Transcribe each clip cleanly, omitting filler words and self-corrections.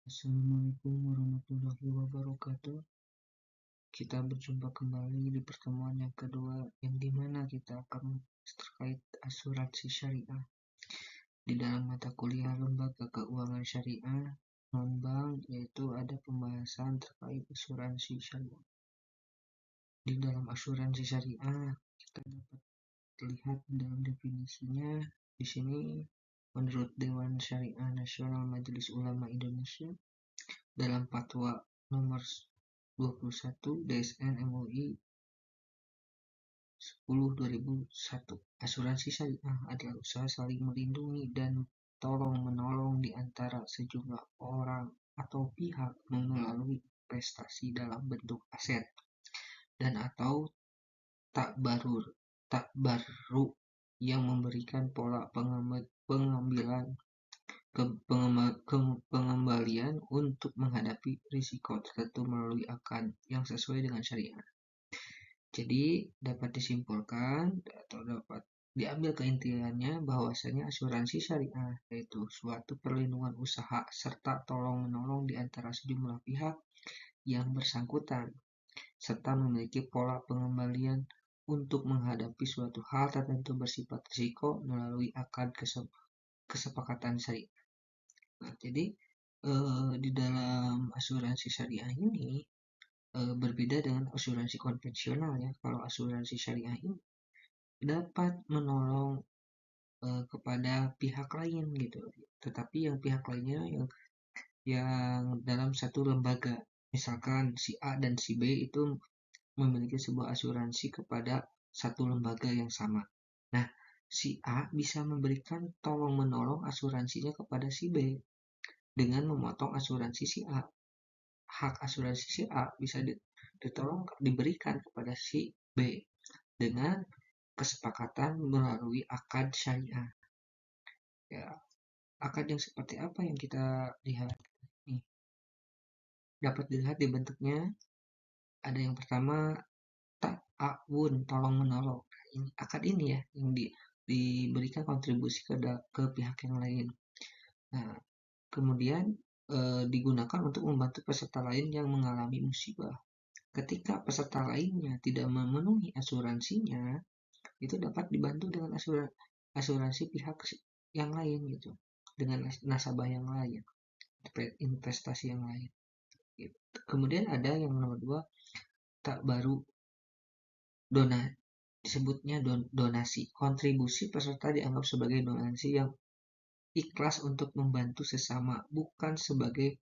Assalamualaikum warahmatullahi wabarakatuh. Kita berjumpa kembali di pertemuan yang kedua, yang dimana kita akan terkait asuransi syariah. Di dalam mata kuliah lembaga keuangan syariah non-bank, yaitu ada pembahasan terkait asuransi syariah. Di dalam asuransi syariah, kita dapat lihat dalam definisinya di sini. Menurut Dewan Syariah Nasional Majelis Ulama Indonesia, dalam Fatwa nomor 21 DSN MUI 10/2001, asuransi syariah adalah usaha saling melindungi dan tolong-menolong di antara sejumlah orang atau pihak melalui investasi dalam bentuk aset dan atau takbarru yang memberikan pola pengembalian untuk menghadapi risiko tertentu melalui akad yang sesuai dengan syariah. Jadi dapat disimpulkan atau dapat diambil keintiannya bahwasanya asuransi syariah yaitu suatu perlindungan usaha serta tolong-menolong di antara sejumlah pihak yang bersangkutan serta memiliki pola pengembalian untuk menghadapi suatu hal tertentu bersifat risiko melalui akad kesepakatan syariah. Nah, jadi di dalam asuransi syariah ini berbeda dengan asuransi konvensional ya. Kalau asuransi syariah ini dapat menolong kepada pihak lain gitu, tetapi yang pihak lainnya yang dalam satu lembaga, misalkan si A dan si B itu memiliki sebuah asuransi kepada satu lembaga yang sama. Nah, si A bisa memberikan tolong-menolong asuransinya kepada si B dengan memotong asuransi si A. Hak asuransi si A bisa diberikan kepada si B dengan kesepakatan melalui akad syariah. Ya, akad yang seperti apa yang kita lihat nih? Dapat dilihat di bentuknya. Ada yang pertama ta'awun, tolong-menolong. Ini akad ini ya yang diberikan kontribusi ke pihak yang lain. Nah, kemudian digunakan untuk membantu peserta lain yang mengalami musibah. Ketika peserta lainnya tidak memenuhi asuransinya, itu dapat dibantu dengan asuransi pihak yang lain gitu, dengan nasabah yang lain, investasi yang lain. Kemudian ada yang nomor 2, takbarru, disebutnya donasi. Kontribusi peserta dianggap sebagai donasi yang ikhlas untuk membantu sesama, bukan sebagai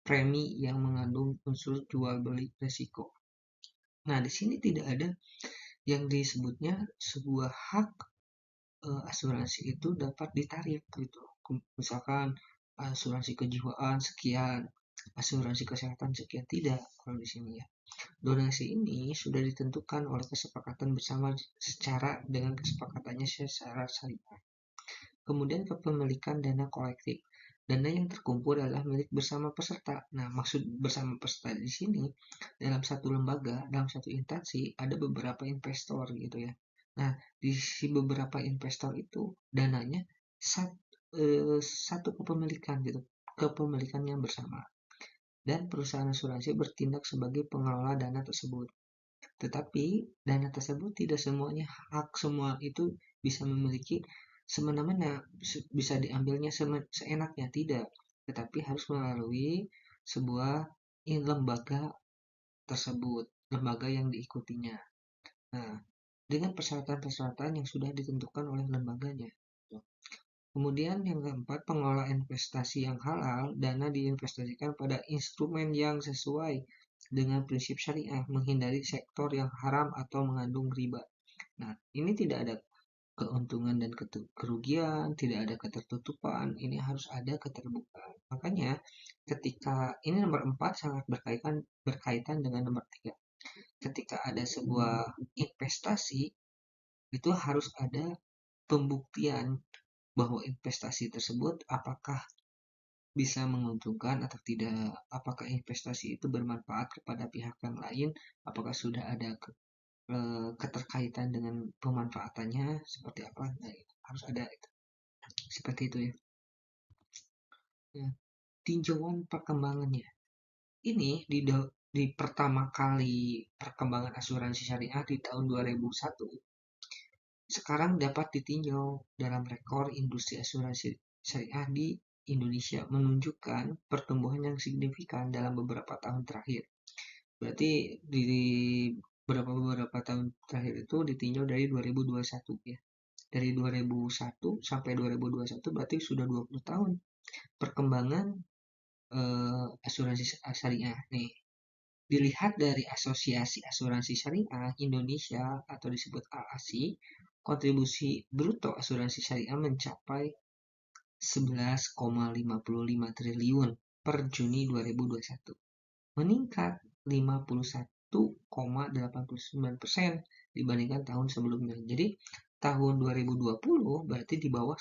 premi yang mengandung unsur jual beli risiko. Nah, di sini tidak ada yang disebutnya sebuah hak asuransi itu dapat ditarik gitu. Misalkan asuransi kejiwaan sekian, asuransi kesehatan sekian, tidak kalau di sini ya. Donasi ini sudah ditentukan oleh kesepakatan bersama secara dengan kesepakatannya secara syariah. Kemudian kepemilikan dana kolektif. Dana yang terkumpul adalah milik bersama peserta. Nah, maksud bersama peserta di sini dalam satu lembaga, dalam satu instansi ada beberapa investor gitu ya. Nah, di sisi beberapa investor itu dananya satu kepemilikan gitu, kepemilikan yang bersama. Dan perusahaan asuransi bertindak sebagai pengelola dana tersebut. Tetapi dana tersebut tidak semuanya hak semua itu bisa memiliki semena-mena, bisa diambilnya seenaknya, tidak. Tetapi harus melalui sebuah lembaga tersebut, lembaga yang diikutinya. Nah, dengan persyaratan-persyaratan yang sudah ditentukan oleh lembaganya. Kemudian yang keempat, pengelola investasi yang halal. Dana diinvestasikan pada instrumen yang sesuai dengan prinsip syariah, menghindari sektor yang haram atau mengandung riba. Nah, ini tidak ada keuntungan dan kerugian, tidak ada ketertutupan, ini harus ada keterbukaan. Makanya ketika ini nomor 4 sangat berkaitan dengan nomor 3. Ketika ada sebuah investasi, itu harus ada pembuktian bahwa investasi tersebut apakah bisa menguntungkan atau tidak, apakah investasi itu bermanfaat kepada pihak yang lain, apakah sudah ada keterkaitan dengan pemanfaatannya seperti apa. Nah, harus ada seperti itu ya. tinjauan perkembangannya. Ini di pertama kali perkembangan asuransi syariah di tahun 2001, sekarang dapat ditinjau dalam rekor industri asuransi syariah di Indonesia menunjukkan pertumbuhan yang signifikan dalam beberapa tahun terakhir. Berarti di beberapa tahun terakhir itu ditinjau dari 2021 ya. Dari 2001 sampai 2021 berarti sudah 20 tahun perkembangan asuransi syariah nih. Dilihat dari Asosiasi Asuransi Syariah Indonesia atau disebut AASI, kontribusi bruto asuransi syariah mencapai 11,55 triliun per Juni 2021, meningkat 51,89% dibandingkan tahun sebelumnya. Jadi tahun 2020 berarti di bawah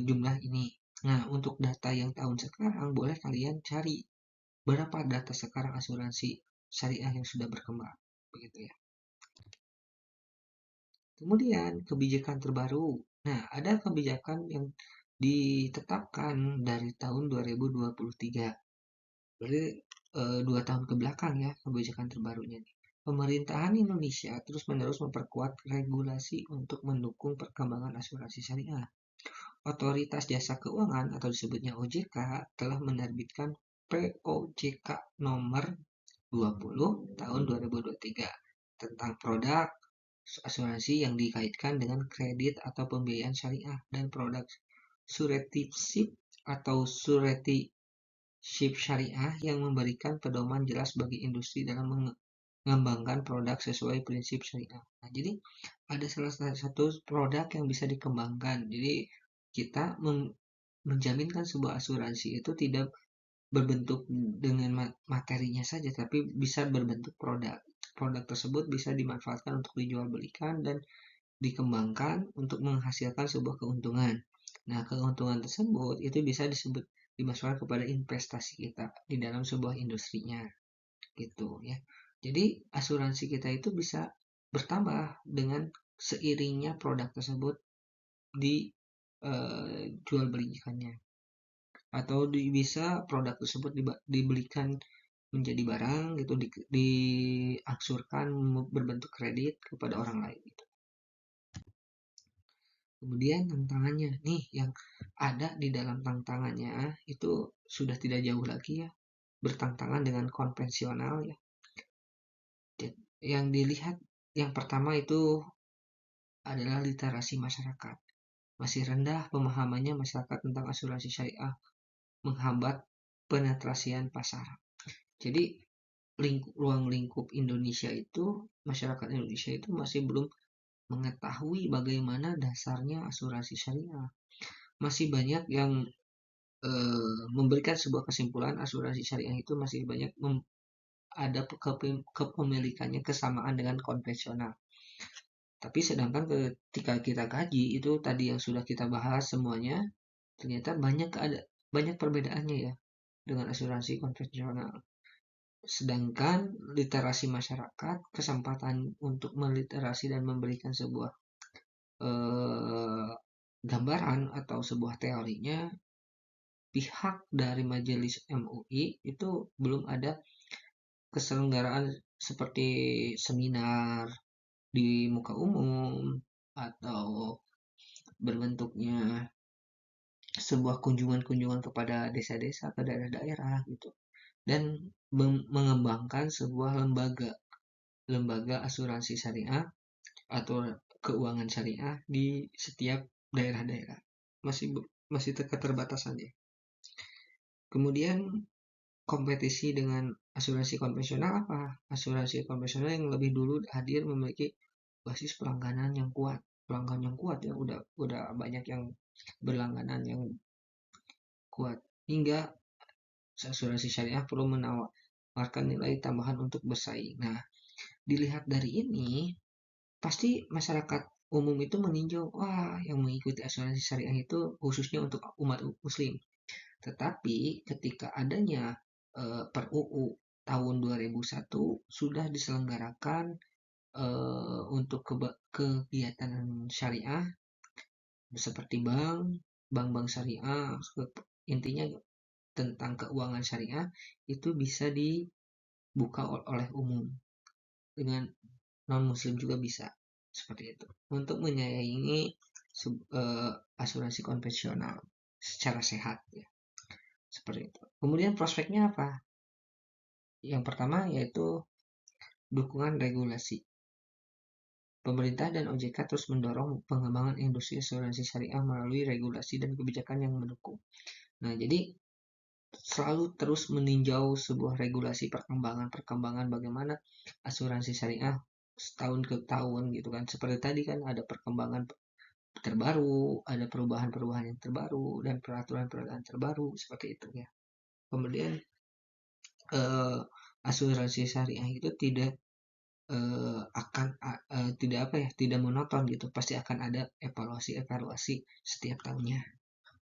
jumlah ini. Nah, untuk data yang tahun sekarang boleh kalian cari berapa data sekarang asuransi syariah yang sudah berkembang, begitu ya. Kemudian kebijakan terbaru. Nah, ada kebijakan yang ditetapkan dari tahun 2023. Berarti 2 tahun ke belakang ya kebijakan terbarunya. Pemerintahan Indonesia terus-menerus memperkuat regulasi untuk mendukung perkembangan asuransi syariah. Otoritas Jasa Keuangan atau disebutnya OJK telah menerbitkan POJK nomor 20 tahun 2023 tentang produk asuransi yang dikaitkan dengan kredit atau pembiayaan syariah dan produk suretiship atau suretiship syariah yang memberikan pedoman jelas bagi industri dalam mengembangkan produk sesuai prinsip syariah. Nah, jadi ada salah satu produk yang bisa dikembangkan. Jadi kita menjaminkan sebuah asuransi itu tidak berbentuk dengan materinya saja, tapi bisa berbentuk produk. Produk tersebut bisa dimanfaatkan untuk dijual belikan dan dikembangkan untuk menghasilkan sebuah keuntungan. Nah, keuntungan tersebut itu bisa disebut dimasukkan kepada investasi kita di dalam sebuah industrinya, gitu ya. Jadi asuransi kita itu bisa bertambah dengan seiringnya produk tersebut dijual belikannya, atau bisa produk tersebut dibelikan menjadi barang gitu, diaksurkan berbentuk kredit kepada orang lain gitu. Kemudian tantangannya nih yang ada di dalam tantangannya itu sudah tidak jauh lagi ya bertentangan dengan konvensional ya. Yang dilihat yang pertama itu adalah literasi masyarakat. Masih rendah pemahamannya masyarakat tentang asuransi syariah, menghambat penetrasian pasar. Jadi ruang lingkup Indonesia itu, masyarakat Indonesia itu masih belum mengetahui bagaimana dasarnya asuransi syariah. Masih banyak yang memberikan sebuah kesimpulan asuransi syariah itu masih banyak ada kepemilikannya kesamaan dengan konvensional. Tapi sedangkan ketika kita kaji itu tadi yang sudah kita bahas semuanya, ternyata banyak perbedaannya ya dengan asuransi konvensional. Sedangkan literasi masyarakat, kesempatan untuk meliterasi dan memberikan sebuah gambaran atau sebuah teorinya, pihak dari Majelis MUI itu belum ada keselenggaraan seperti seminar di muka umum atau berbentuknya sebuah kunjungan-kunjungan kepada desa-desa, ke daerah-daerah gitu, dan mengembangkan sebuah lembaga asuransi syariah atau keuangan syariah di setiap daerah-daerah. Masih keterbatasan ya. Kemudian kompetisi dengan asuransi konvensional apa? Asuransi konvensional yang lebih dulu hadir memiliki basis pelangganan yang kuat. Pelanggan yang kuat ya, udah banyak yang berlangganan yang kuat. Hingga asuransi syariah perlu menawarkan nilai tambahan untuk bersaing. Nah, dilihat dari ini, pasti masyarakat umum itu meninjau, wah yang mengikuti asuransi syariah itu khususnya untuk umat muslim. Tetapi ketika adanya per UU tahun 2001 sudah diselenggarakan untuk kegiatan syariah seperti bank syariah, intinya tentang keuangan syariah itu bisa dibuka oleh umum, dengan non muslim juga bisa seperti itu, untuk menyayangi asuransi konvensional secara sehat ya, seperti itu. Kemudian prospeknya apa? Yang pertama yaitu dukungan regulasi. Pemerintah dan OJK terus mendorong pengembangan industri asuransi syariah melalui regulasi dan kebijakan yang mendukung. Nah, jadi selalu terus meninjau sebuah regulasi perkembangan bagaimana asuransi syariah setahun ke tahun gitu kan. Seperti tadi kan ada perkembangan terbaru, ada perubahan-perubahan yang terbaru dan peraturan-peraturan terbaru seperti itu ya. Kemudian asuransi syariah itu tidak tidak monoton gitu, pasti akan ada evaluasi setiap tahunnya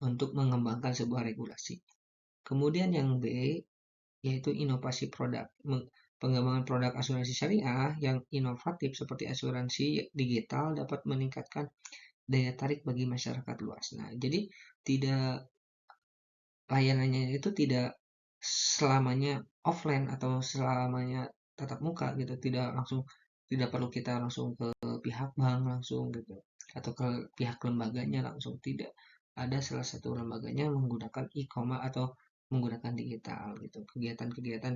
untuk mengembangkan sebuah regulasi. Kemudian yang B yaitu inovasi produk, pengembangan produk asuransi syariah yang inovatif seperti asuransi digital dapat meningkatkan daya tarik bagi masyarakat luas. Nah, jadi layanannya itu tidak selamanya offline atau selamanya tatap muka gitu, tidak perlu kita langsung ke pihak bank langsung gitu, atau ke pihak lembaganya langsung, tidak. Ada salah satu lembaganya menggunakan e-commerce atau menggunakan digital gitu, kegiatan-kegiatan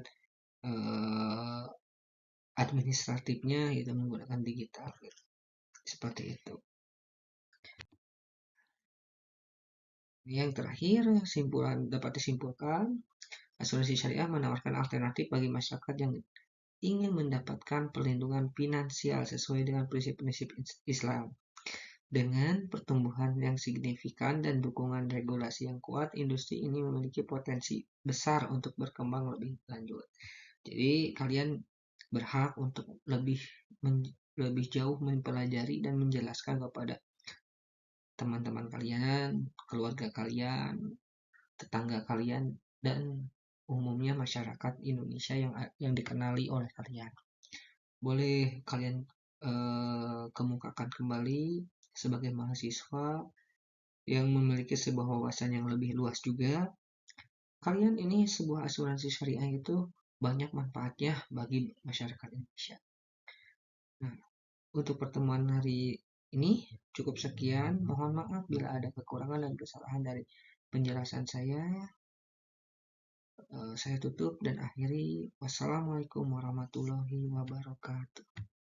administratifnya itu menggunakan digital gitu. Seperti itu. Yang terakhir, dapat disimpulkan, asuransi syariah menawarkan alternatif bagi masyarakat yang ingin mendapatkan perlindungan finansial sesuai dengan prinsip-prinsip Islam. Dengan pertumbuhan yang signifikan dan dukungan regulasi yang kuat, industri ini memiliki potensi besar untuk berkembang lebih lanjut. Jadi kalian berhak untuk lebih jauh mempelajari dan menjelaskan kepada teman-teman kalian, keluarga kalian, tetangga kalian, dan umumnya masyarakat Indonesia yang dikenali oleh kalian. Boleh kalian kemukakan kembali sebagai mahasiswa yang memiliki sebuah wawasan yang lebih luas juga. Kalian ini sebuah asuransi syariah itu banyak manfaatnya bagi masyarakat Indonesia. Nah, untuk pertemuan hari ini cukup sekian. Mohon maaf bila ada kekurangan dan kesalahan dari penjelasan saya. Saya tutup dan akhiri. Wassalamualaikum warahmatullahi wabarakatuh.